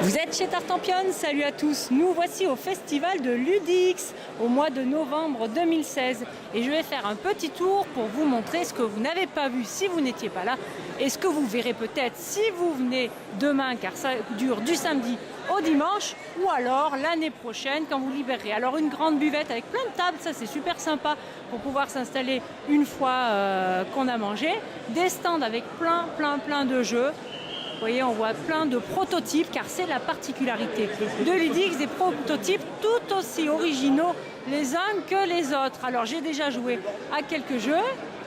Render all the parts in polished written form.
Vous êtes chez Tartampion, salut à tous. Nous voici au festival de Ludix au mois de novembre 2016 et je vais faire un petit tour pour vous montrer ce que vous n'avez pas vu si vous n'étiez pas là et ce que vous verrez peut-être si vous venez demain, car ça dure du samedi au dimanche, ou alors l'année prochaine quand vous libérerez. Alors une grande buvette avec plein de tables, ça c'est super sympa pour pouvoir s'installer une fois qu'on a mangé. Des stands avec plein de jeux. Vous voyez, on voit plein de prototypes, car c'est la particularité de Ludix, des prototypes tout aussi originaux les uns que les autres. Alors j'ai déjà joué à quelques jeux,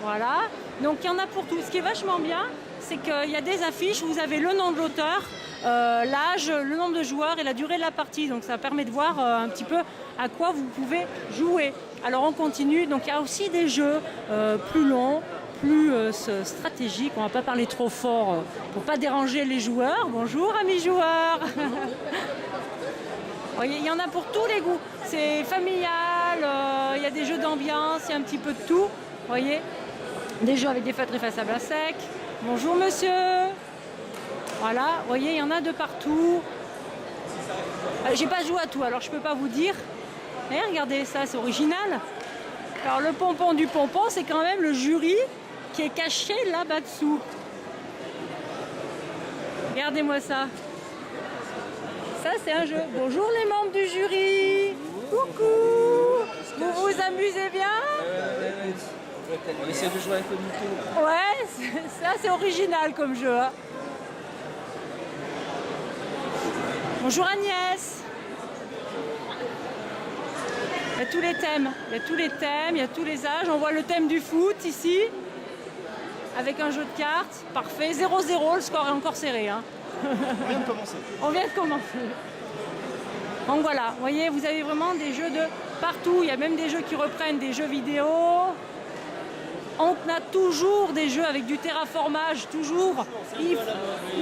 voilà, donc il y en a pour tout. Ce qui est vachement bien, c'est qu'il y a des affiches où vous avez le nom de l'auteur, l'âge, le nombre de joueurs et la durée de la partie, donc ça permet de voir un petit peu à quoi vous pouvez jouer. Alors on continue, donc il y a aussi des jeux plus longs, plus stratégique, on va pas parler trop fort pour pas déranger les joueurs. Bonjour amis joueurs. Vous voyez, il y en a pour tous les goûts, c'est familial, il y a des jeux d'ambiance, il y a un petit peu de tout. Vous voyez, des jeux avec des feutres effaçables à sec. Bonjour monsieur. Voilà, vous voyez, il y en a de partout. J'ai pas joué à tout, alors je peux pas vous dire. Et regardez ça, c'est original. Alors le pompon du pompon, c'est quand même le jury qui est caché là-bas dessous. Regardez-moi ça. Ça, c'est un jeu. Bonjour les membres du jury. Coucou. Vous vous amusez bien? On essaie de jouer avec le micro. Ouais, ça c'est original comme jeu. Hein. Bonjour Agnès. Il y a tous les thèmes, il y a tous les âges. On voit le thème du foot ici, avec un jeu de cartes. Parfait, 0-0, le score est encore serré. Hein. On vient de commencer. On vient de commencer. Donc voilà, vous voyez, vous avez vraiment des jeux de partout. Il y a même des jeux qui reprennent des jeux vidéo. On a toujours des jeux avec du terraformage, toujours.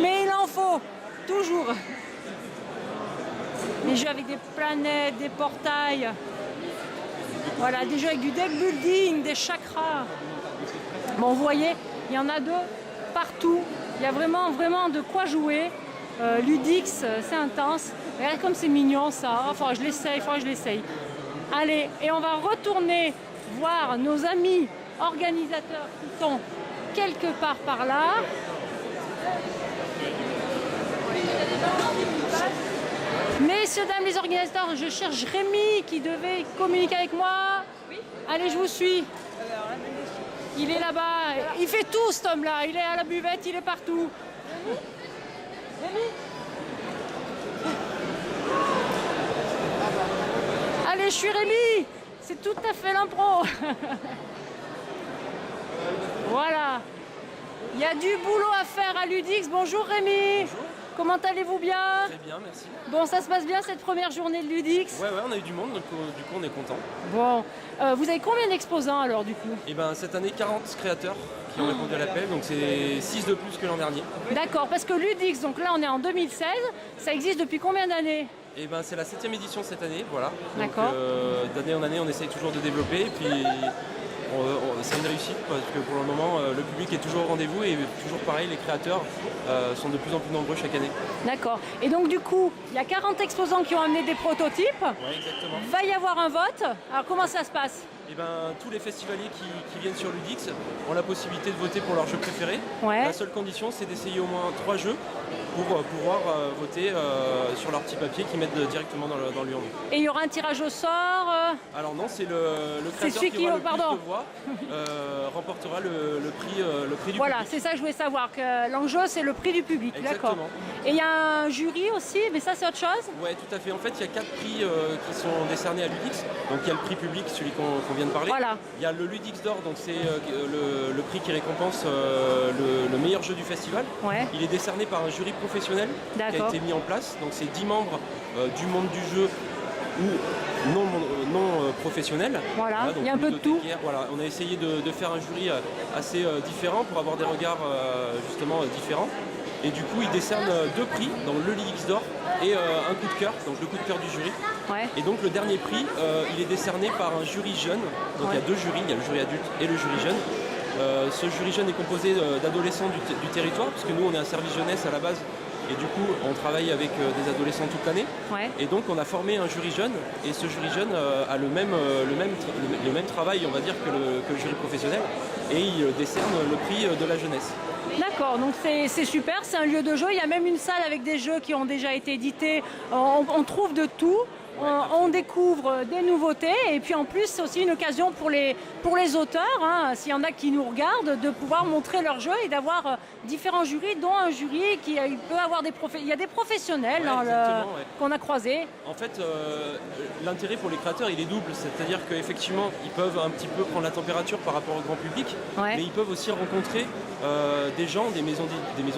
Mais il en faut, toujours. Des jeux avec des planètes, des portails. Voilà, des jeux avec du deck building, des chakras. Bon, vous voyez, il y en a de partout. Il y a vraiment de quoi jouer. Ludix, c'est intense. Regardez comme c'est mignon ça. Il faudra que je l'essaye. Allez, et on va retourner voir nos amis organisateurs qui sont quelque part par là. Messieurs, dames, les organisateurs, je cherche Rémi qui devait communiquer avec moi. Oui. Allez, je vous suis. Il est là-bas. Il fait tout, cet homme-là. Il est à la buvette, il est partout. Rémi. Allez, je suis Rémi. C'est tout à fait l'impro. Voilà. Il y a du boulot à faire à Ludix. Bonjour Rémi. Bonjour. Comment allez-vous bien? Très bien, merci. Bon, ça se passe bien cette première journée de Ludix? Ouais, on a eu du monde, donc du coup on est content. Bon, vous avez combien d'exposants alors du coup? Et ben cette année 40 créateurs qui ont répondu à l'appel, donc c'est 6 de plus que l'an dernier. D'accord, parce que Ludix, donc là on est en 2016, ça existe depuis combien d'années? Et ben c'est la 7e édition cette année, voilà. D'accord. D'année en année on essaye toujours de développer et puis c'est une réussite parce que pour le moment le public est toujours au rendez-vous et toujours pareil, les créateurs sont de plus en plus nombreux chaque année. D'accord. Et donc du coup, il y a 40 exposants qui ont amené des prototypes. Ouais, exactement. Va y avoir un vote. Alors comment ça se passe? Et ben tous les festivaliers qui viennent sur Ludix ont la possibilité de voter pour leur jeu préféré. Ouais. La seule condition c'est d'essayer au moins 3 jeux pour pouvoir voter sur leur petit papier qu'ils mettent directement dans l'urne. Et il y aura un tirage au sort Alors non, c'est le créateur celui qui aura le pardon. plus de voix remportera le prix du Voilà, public. c'est ça que je voulais savoir, que l'enjeu c'est le prix du public, d'accord. Exactement. Et il y a un jury aussi, mais ça c'est autre chose? Ouais, tout à fait. En fait, il y a 4 prix qui sont décernés à Ludix. Donc il y a le prix public, celui qu'on vient de parler. Voilà. Il y a le Ludix d'or, donc c'est le prix qui récompense le meilleur jeu du festival. Ouais. Il est décerné par un jury professionnel qui a été mis en place. Donc c'est 10 membres du monde du jeu ou non professionnels. Voilà, donc il y a un peu de tout. Voilà, on a essayé de faire un jury assez différent pour avoir des regards justement différents. Et du coup, ils décernent 2 prix, donc le Ludix d'or et un coup de cœur, donc le coup de cœur du jury. Ouais. Et donc le dernier prix, il est décerné par un jury jeune. Donc il y a 2 jurys, il y a le jury adulte et le jury jeune. Ce jury jeune est composé d'adolescents du territoire, puisque nous on est un service jeunesse à la base Et du coup, on travaille avec des adolescents toute l'année. Ouais. Et donc, on a formé un jury jeune. Et ce jury jeune a le même travail, on va dire, que le jury professionnel. Et il décerne le prix de la jeunesse. D'accord, donc c'est super, c'est un lieu de jeu. Il y a même une salle avec des jeux qui ont déjà été édités. On trouve de tout. On découvre des nouveautés et puis en plus c'est aussi une occasion pour les auteurs, hein, s'il y en a qui nous regardent, de pouvoir montrer leur jeu et d'avoir différents jurys, dont un jury qui peut avoir il y a des professionnels qu'on a croisés. En fait, l'intérêt pour les créateurs il est double, c'est-à-dire qu'effectivement ils peuvent un petit peu prendre la température par rapport au grand public, mais ils peuvent aussi rencontrer des gens, des maisons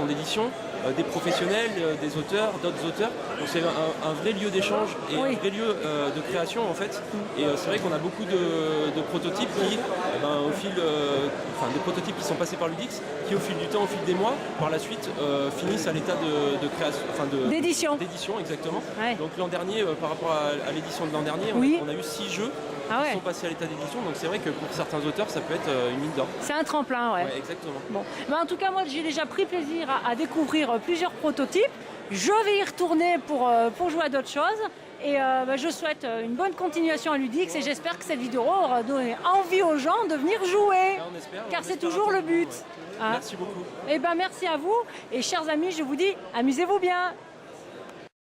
d'édition, des professionnels, des auteurs, d'autres auteurs. Donc c'est un vrai lieu d'échange et un vrai lieu de création en fait. Et c'est vrai qu'on a beaucoup de prototypes qui, des prototypes qui sont passés par Ludix, qui au fil du temps, au fil des mois, par la suite finissent à l'état de création, d'édition exactement. Ouais. Donc l'an dernier, par rapport à l'édition de l'an dernier, on a eu 6 jeux. Qui sont passés à l'état d'édition, donc c'est vrai que pour certains auteurs ça peut être une mine d'or. C'est un tremplin, ouais. Exactement. Bon. En tout cas, moi j'ai déjà pris plaisir à découvrir plusieurs prototypes. Je vais y retourner pour jouer à d'autres choses. Et je souhaite une bonne continuation à Ludix et j'espère que cette vidéo aura donné envie aux gens de venir jouer. Car c'est toujours le but. Merci beaucoup. Et merci à vous. Et chers amis, je vous dis, amusez-vous bien.